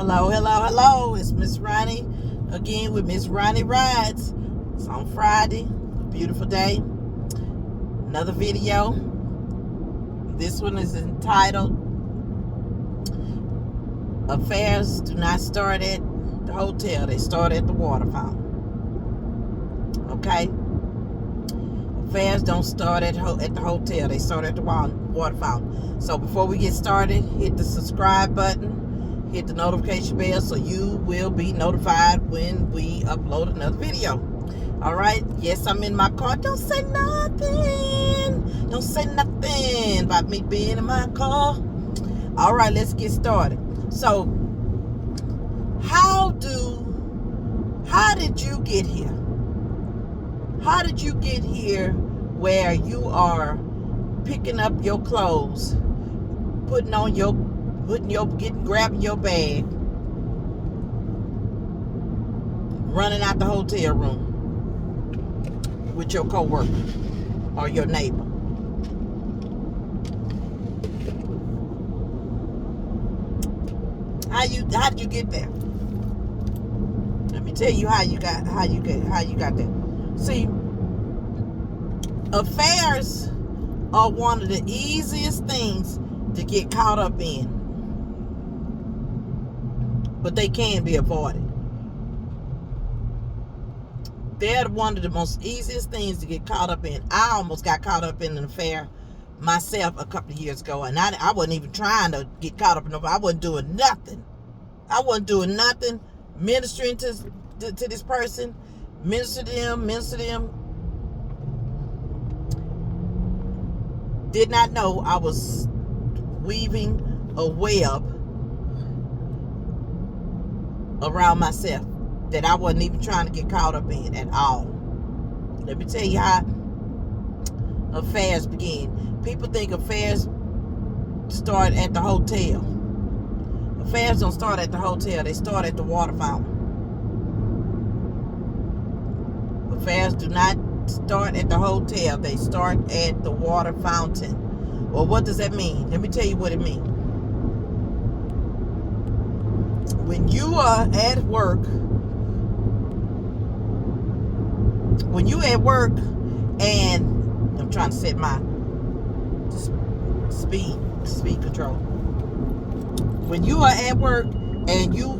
Hello, hello, hello. It's Miss Ronnie again with Miss Ronnie Rides. It's on Friday, a beautiful day. Another video. This one is entitled Affairs Do Not Start at the Hotel, They Start at the Water Fountain. Okay? Affairs don't start at the hotel, they start at the water fountain. So before we get started, hit the subscribe button, hit the notification bell so you will be notified when we upload another video. All right? Yes, I'm in my car. Don't say nothing. Don't say nothing about me being in my car. All right, let's get started. So, how did you get here? How did you get here where you are picking up your clothes, grabbing your bag, running out the hotel room with your coworker or your neighbor? How did you get there? Let me tell you how you got there. See, affairs are one of the easiest things to get caught up in, but they can be avoided. They're one of the most easiest things to get caught up in. I almost got caught up in an affair myself a couple of years ago, and I wasn't even trying to get caught up in it. I wasn't doing nothing. Ministering to this person, minister to them. Did not know I was weaving a web around myself that I wasn't even trying to get caught up in at all. Let me tell you how affairs begin. People think affairs start at the hotel. Affairs don't start at the hotel, they start at the water fountain. Affairs do not start at the hotel, they start at the water fountain. Well, what does that mean? Let me tell you what it means. When you are at work, and I'm trying to set my speed control. When you are at work and you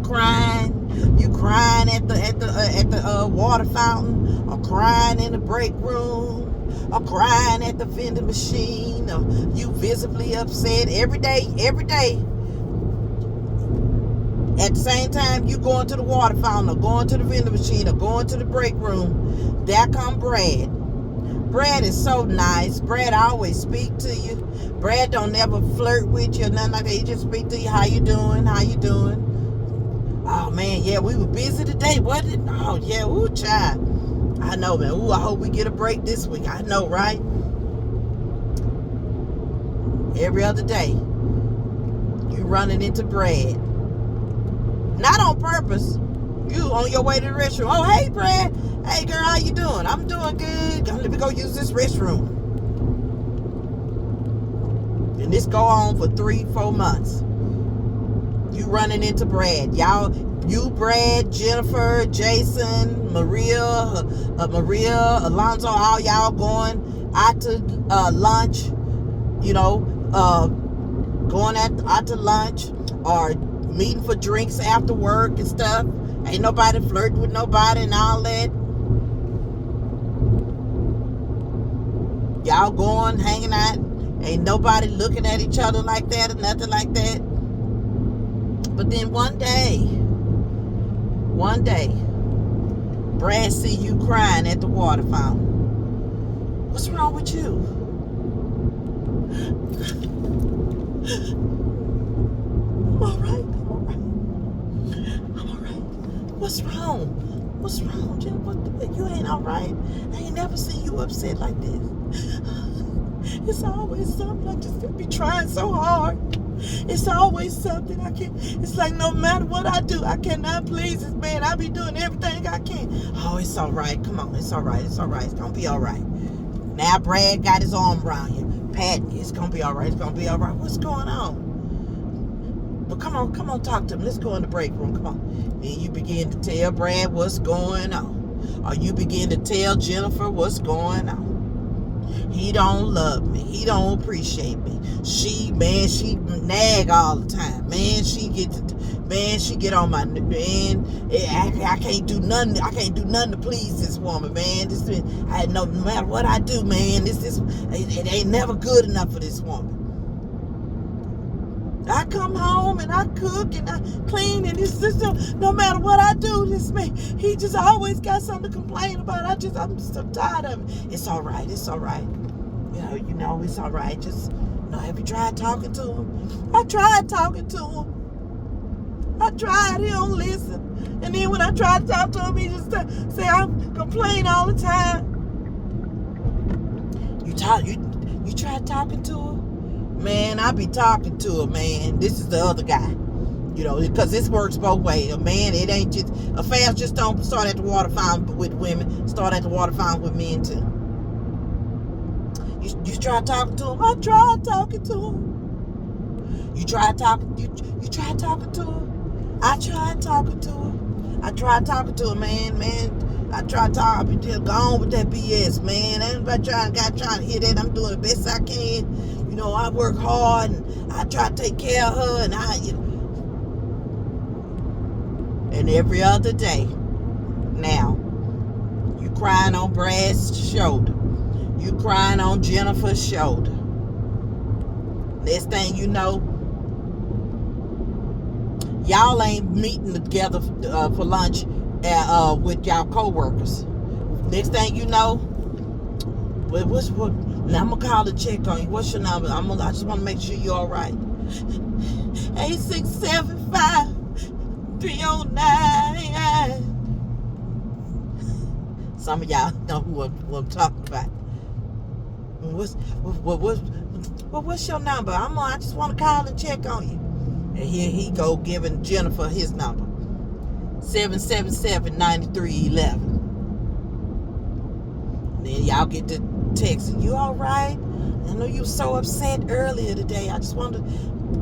crying at the water fountain, or crying in the break room, or crying at the vending machine, or you visibly upset every day. At the same time, you going to the water fountain, or going to the vending machine, or going to the break room, there come Brad. Brad is so nice. Brad always speak to you. Brad don't never flirt with you or nothing like that. He just speak to you. How you doing? Oh, man, yeah, we were busy today, wasn't it? Oh, yeah, ooh, child. I know, man. Ooh, I hope we get a break this week. I know, right? Every other day, you running into Brad. Not on purpose. You on your way to the restroom. Oh, hey, Brad. Hey, girl, how you doing? I'm doing good. Let me go use this restroom. And this go on for 3-4 months. You running into Brad. You, Brad, Jennifer, Jason, Maria, Alonzo, all y'all going out to lunch. Going out to lunch, or meeting for drinks after work and stuff. Ain't nobody flirting with nobody and all that. Y'all going, hanging out. Ain't nobody looking at each other like that or nothing like that. But then one day, Brad see you crying at the water fountain. What's wrong with you? I'm all right. What's wrong, Jen? You ain't all right. I ain't never seen you upset like this. It's always something. I just be trying so hard. It's always something I can't. It's like no matter what I do, I cannot please this man. I be doing everything I can. Oh, it's all right. Come on, it's all right. It's gonna be all right. Now Brad got his arm around you. Pat, it's gonna be all right. What's going on? come on, talk to him. Let's go in the break room. Come on. Then you begin to tell Brad what's going on. Or you begin to tell Jennifer what's going on. He don't love me. He don't appreciate me. She nag all the time. Man, she get on my, man, I can't do nothing. I can't do nothing to please this woman, man. No matter what I do, man, it ain't never good enough for this woman. I come home and I cook and I clean and no matter what I do, this man, he just always got something to complain about. I'm so tired of it. It's all right. It's all right. You know, it's all right. Just, have you tried talking to him? I tried talking to him. He don't listen. And then when I try to talk to him, he just say I complain all the time. You tried talking to him? Man, I be talking to her, man. This is the other guy. Because this works both ways. Man, it ain't just, affairs just don't start at the water fountain with women. Start at the water fountain with men, too. You tried talking to him? I tried talking to him. You tried talking to her? I tried talking to her. I tried talking to her, man. I tried talking. Just go on with that BS, man. Everybody trying to hear that. I'm doing the best I can. I work hard and I try to take care of her, and and every other day now you crying on Brad's shoulder. You crying on Jennifer's shoulder. Next thing you know, y'all ain't meeting together for lunch with y'all co-workers. Next thing you know, now I'm gonna call to check on you. What's your number? I just want to make sure you're all right. 867-5-309. Some of y'all know who I'm talking about. What's your number? I just want to call and check on you. And here he go giving Jennifer his number. 777-9311. Then y'all get to texting. You all right? I know you were so upset earlier today. I just wanted to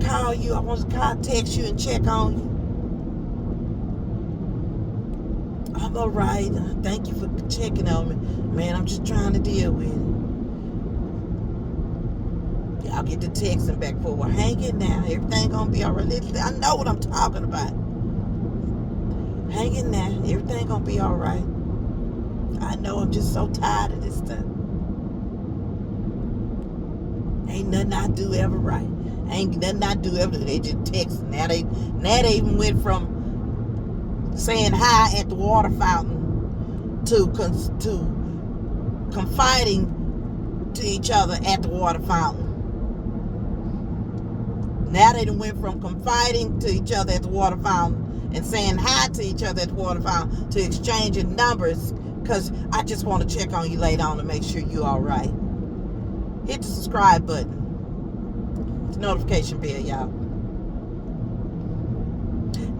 call you. I wanted to text you and check on you. I'm all right. Thank you for checking on me. Man, I'm just trying to deal with it. Y'all get the texting back forward. Hang it now. Everything gonna be all right. I know what I'm talking about. Hang it now. Everything gonna be all right. I know, I'm just so tired of this stuff. Ain't nothing I do ever right. Ain't nothing I do ever. They just text. Now they even went from saying hi at the water fountain to confiding to each other at the water fountain. Now they done went from confiding to each other at the water fountain and saying hi to each other at the water fountain to exchanging numbers, because I just want to check on you later on to make sure you're all right. Hit the subscribe button. The notification bell, y'all.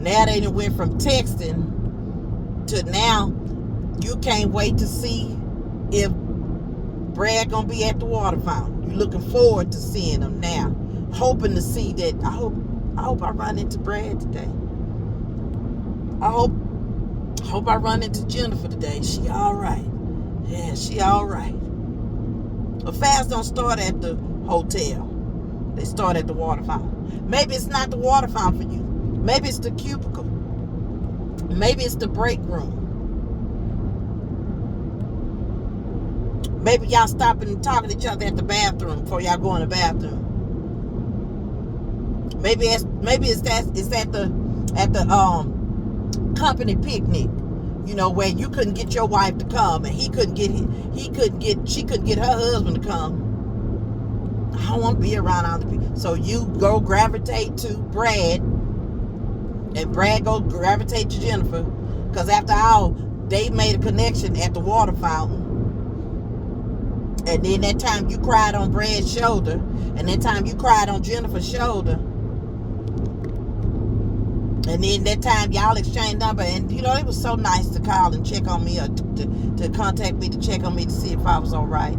Now they done went from texting to now you can't wait to see if Brad gonna be at the water fountain. You're looking forward to seeing him now. Hoping to see that. I hope I run into Brad today. I hope I run into Jennifer today. She all right. Yeah, she all right. Affairs don't start at the hotel. They start at the water fountain. Maybe it's not the water fountain for you. Maybe it's the cubicle. Maybe it's the break room. Maybe y'all stopping and talking to each other at the bathroom before y'all go in the bathroom. Maybe it's at the company picnic, where you couldn't get your wife to come and she couldn't get her husband to come. I don't want to be around other people. So you go gravitate to Brad, and Brad go gravitate to Jennifer, because after all, they made a connection at the water fountain. And then that time you cried on Brad's shoulder, and that time you cried on Jennifer's shoulder. And then that time y'all exchanged number, and it was so nice to call and check on me, or to contact me to check on me to see if I was all right.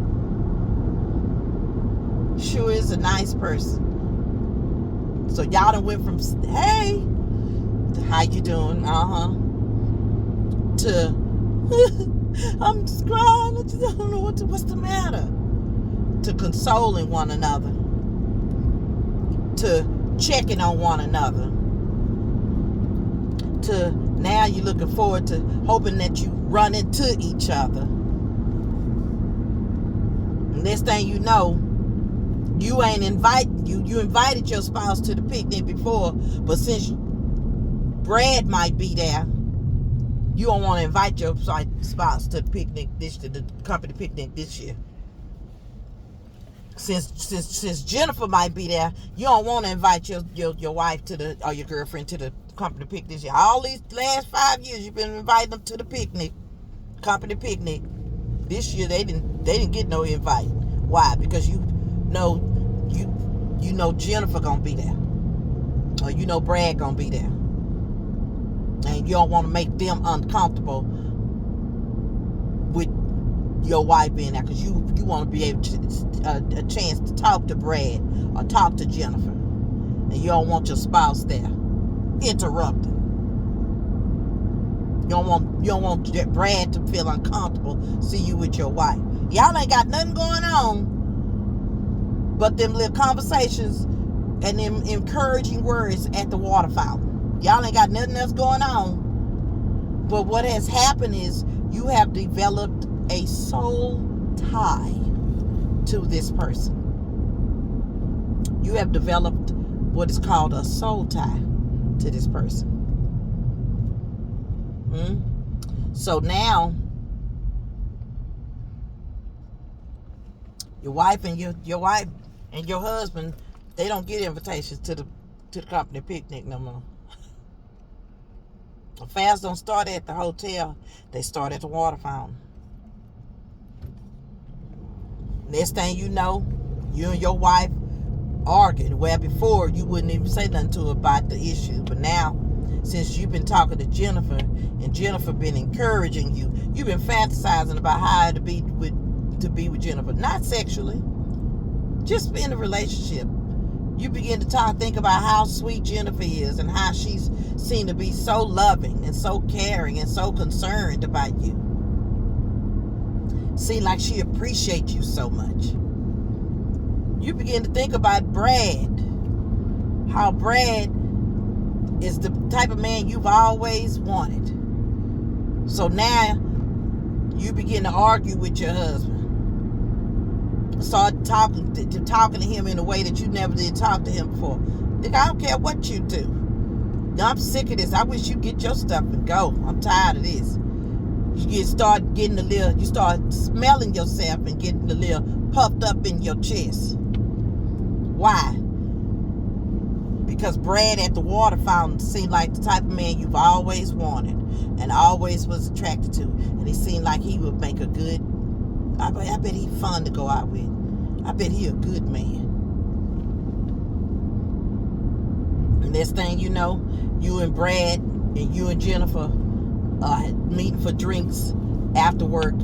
Sure is a nice person. So y'all done went from, hey, to how you doing? To, I'm just crying. I just don't know what's the matter. To consoling one another. To checking on one another. To now you're looking forward to hoping that you run into each other. Next thing you know, you ain't invited, you invited your spouse to the picnic before, but since Brad might be there, you don't want to invite your spouse to the picnic to the company picnic this year. Since Jennifer might be there, you don't want to invite your wife to or your girlfriend to the company picnic this year. All these last 5 years you've been inviting them to the picnic, company picnic. This year they didn't get no invite. Why? Because you know Jennifer gonna be there, or you know Brad gonna be there, and you don't want to make them uncomfortable with your wife being there, because you want to be able to a chance to talk to Brad or talk to Jennifer, and you don't want your spouse there interrupting. You don't want Brad to feel uncomfortable see you with your wife. Y'all ain't got nothing going on but them little conversations and them encouraging words at the water fountain. Y'all ain't got nothing else going on. But what has happened is you have developed a soul tie to this person. You have developed what is called a soul tie to this person. So now your wife and your husband, they don't get invitations to the company picnic no more. Affairs don't start at the hotel, they start at the water fountain. Next thing you know, you and your wife arguing. Where before you wouldn't even say nothing to her about the issue, but now, since you've been talking to Jennifer and Jennifer been encouraging you, you've been fantasizing about how to be with Jennifer, not sexually, just in a relationship. You begin to think about how sweet Jennifer is and how she's seen to be so loving and so caring and so concerned about you. Seem like she appreciates you so much. You begin to think about Brad, how Brad is the type of man you've always wanted. So now you begin to argue with your husband. Start talking to him in a way that you never did talk to him before. Nigga, I don't care what you do. I'm sick of this. I wish you get your stuff and go. I'm tired of this. You start smelling yourself and getting a little puffed up in your chest. Why? Because Brad at the water fountain seemed like the type of man you've always wanted and always was attracted to. And he seemed like he would make a good, I bet he's fun to go out with. I bet he a good man. And next thing you know, you and Brad and you and Jennifer are meeting for drinks after work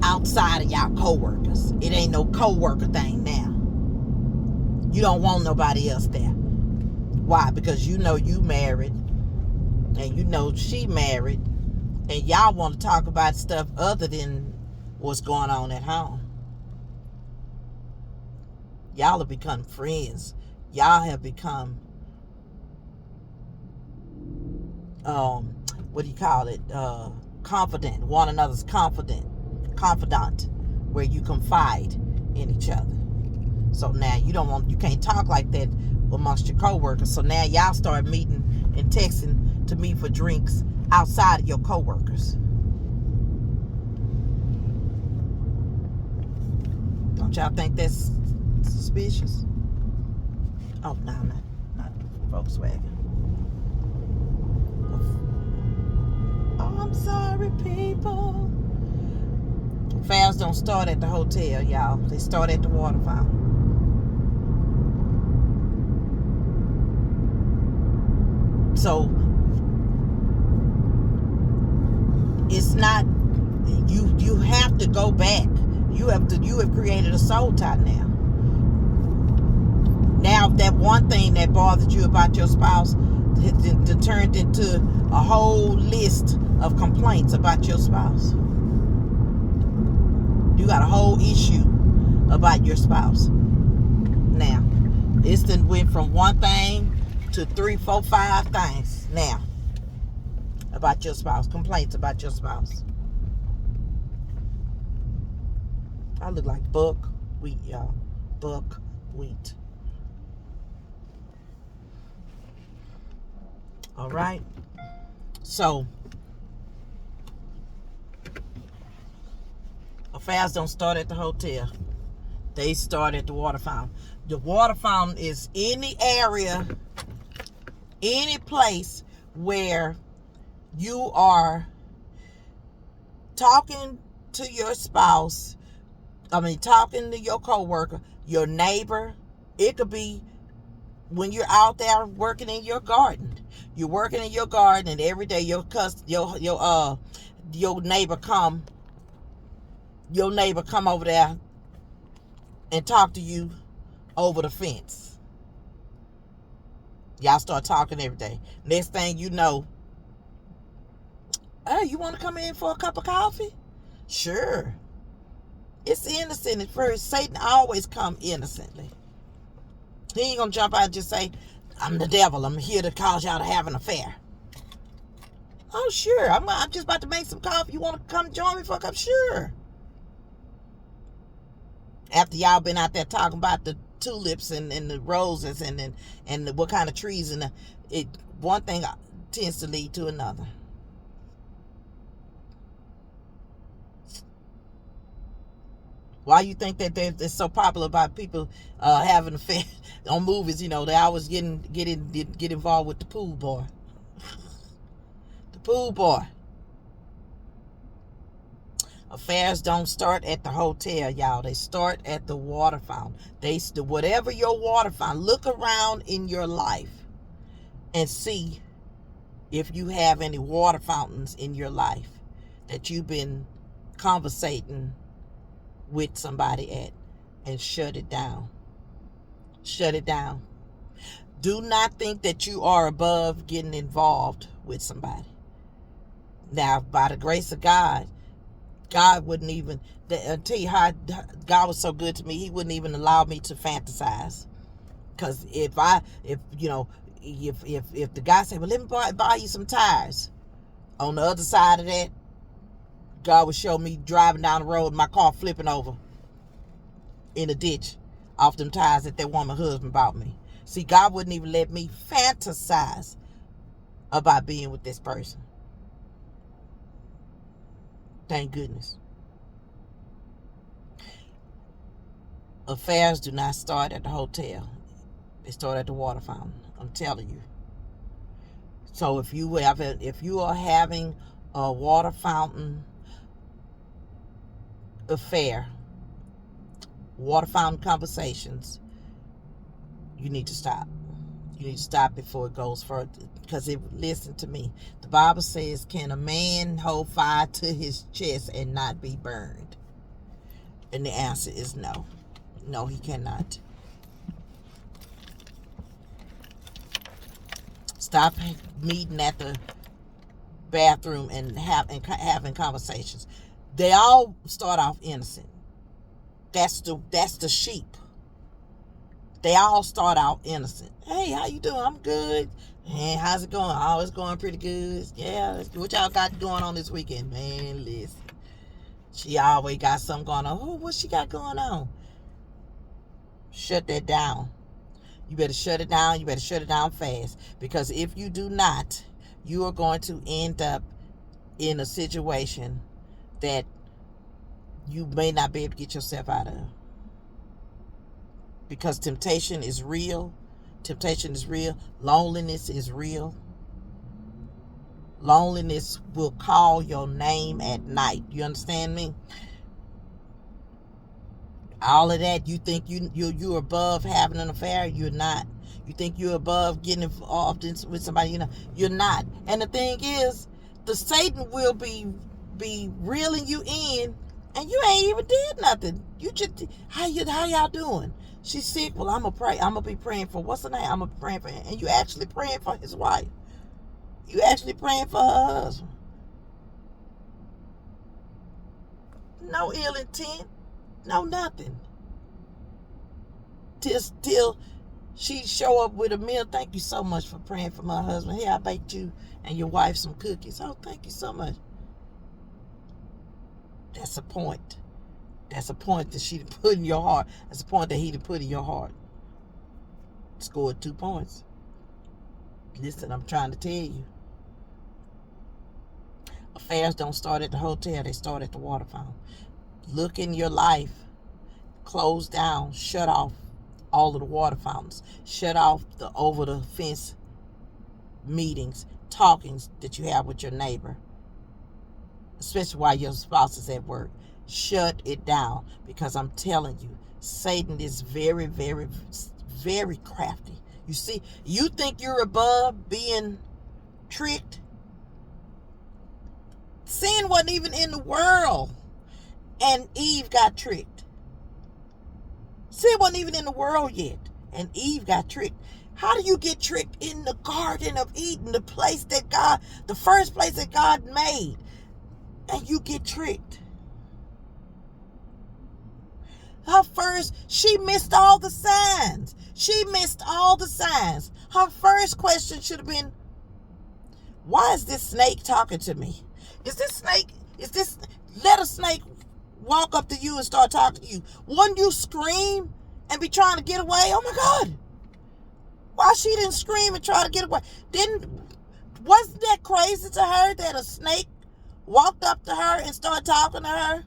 outside of y'all co-workers. It ain't no co-worker thing now. You don't want nobody else there. Why? Because you know you married and you know she married, and y'all want to talk about stuff other than what's going on at home. Y'all have become friends. Y'all have become confident, one another's confidant, where you confide in each other. So now you can't talk like that amongst your coworkers. So now y'all start meeting and texting to meet for drinks outside of your coworkers. Don't y'all think that's suspicious? Oh, no, not Volkswagen. Oh, I'm sorry, people. Fairs don't start at the hotel, y'all. They start at the water fountain. So it's not, you have to go back. You have created a soul tie now. Now that one thing that bothered you about your spouse turned into a whole list of complaints about your spouse. You got a whole issue about your spouse. Now, it's then went from one thing to 3, 4, 5 things now about your spouse. Complaints about your spouse. I look like buckwheat, y'all. Buckwheat. All right. So, affairs don't start at the hotel. They start at the water fountain. The water fountain is any area, any place where you are talking to your spouse, talking to your coworker, your neighbor. It could be when you're out there working in your garden. You're working in your garden, and every day your neighbor come over there and talk to you over the fence. Y'all start talking every day. Next thing you know, hey, you want to come in for a cup of coffee? Sure. It's innocent at first. Satan always come innocently. He ain't gonna jump out and just say, I'm the devil. I'm here to cause y'all to have an affair. Oh, sure. I'm just about to make some coffee. You want to come join me for a cup? Sure. After y'all been out there talking about the tulips and the roses and what kind of trees, and one thing tends to lead to another. Why you think that they're so popular about people having affairs on movies? They always get involved with the pool boy. The pool boy. Affairs don't start at the hotel, y'all. They start at the water fountain. Whatever your water fountain. Look around in your life and see if you have any water fountains in your life that you've been conversating with somebody at, and shut it down. Shut it down. Do not think that you are above getting involved with somebody. Now, by the grace of God, God wouldn't even, I'll tell you how God was so good to me, he wouldn't even allow me to fantasize. Because if the guy said, well, let me buy you some tires, on the other side of that, God would show me driving down the road, my car flipping over in a ditch off them tires that woman husband bought me. See, God wouldn't even let me fantasize about being with this person. Thank goodness. Affairs do not start at the hotel. They start at the water fountain. I'm telling you. So if you are having a water fountain affair, water fountain conversations, you need to stop. You need to stop before it goes further. Because listen to me. The Bible says, can a man hold fire to his chest and not be burned? And the answer is no. No, he cannot. Stop meeting at the bathroom and having conversations. They all start off innocent. That's the sheep. They all start out innocent. Hey, how you doing? I'm good. Man, how's it going? Oh, it's going pretty good. Yeah, what y'all got going on this weekend? Man, listen. She always got something going on. Oh, what she got going on? Shut that down. You better shut it down. You better shut it down fast. Because if you do not, you are going to end up in a situation that you may not be able to get yourself out of. Because temptation is real. Temptation is real. Loneliness is real. Loneliness will call your name at night. You understand me? All of that, you think you're above having an affair? You're not. You think you're above getting involved with somebody? You're not. And the thing is, the Satan will be reeling you in And you ain't even did nothing. You just, how y'all doing? She's sick. Well, I'm gonna pray. I'm gonna be praying for, what's her name? I'm gonna be praying for him. And you actually praying for his wife. You actually praying for her husband. No ill intent. No nothing. Till she show up with a meal. Thank you so much for praying for my husband. Hey, I baked you and your wife some cookies. Oh, thank you so much. That's a point. That's a point that she put in your heart. That's a point that he put in your heart. Scored 2 points. Listen, I'm trying to tell you. Affairs don't start at the hotel. They start at the water fountain. Look in your life. Close down. Shut off all of the water fountains. Shut off the over the fence meetings, talkings that you have with your neighbor, especially while your spouse is at work. Shut it down, because I'm telling you, Satan is very, very, very crafty. You see, you think you're above being tricked? Sin wasn't even in the world, and Eve got tricked. Sin wasn't even in the world yet, and Eve got tricked. How do you get tricked in the Garden of Eden, the first place that God made, and you get tricked? She missed all the signs. She missed all the signs. Her first question should have been, why is this snake talking to me? Let a snake walk up to you and start talking to you. Wouldn't you scream and be trying to get away? Oh my God. Why she didn't scream and try to get away? Wasn't that crazy to her that a snake walked up to her and started talking to her?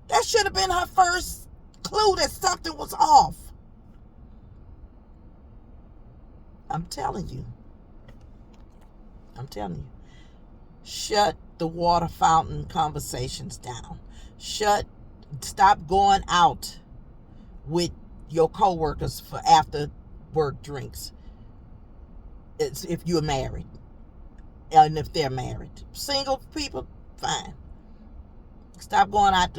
That should have been her first clue that something was off. I'm telling you. Shut the water fountain conversations down. Stop going out with your coworkers for after work drinks. It's if you're married. And if they're married. Single people, fine. Stop going out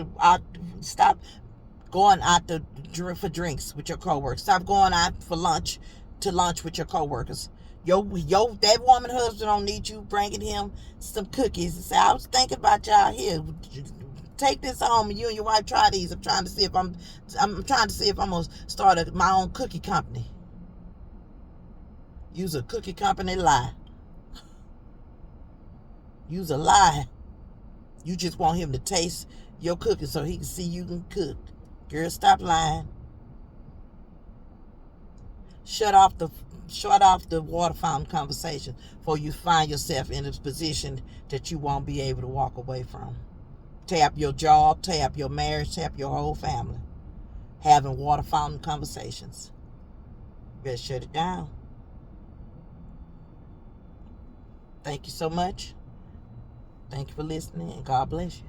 for drinks with your coworkers. Stop going out for lunch with your coworkers. That woman husband don't need you bringing him some cookies and say, I was thinking about y'all here. Take this home and you and your wife try these. I'm trying to see if I'm gonna start my own cookie company. Use a cookie company lie. Use a lie. You just want him to taste your cookies so he can see you can cook. Girl, stop lying. Shut off the water fountain conversation before you find yourself in a position that you won't be able to walk away from. Tap your job, tap your marriage, tap your whole family. Having water fountain conversations. You better shut it down. Thank you so much. Thank you for listening, and God bless you.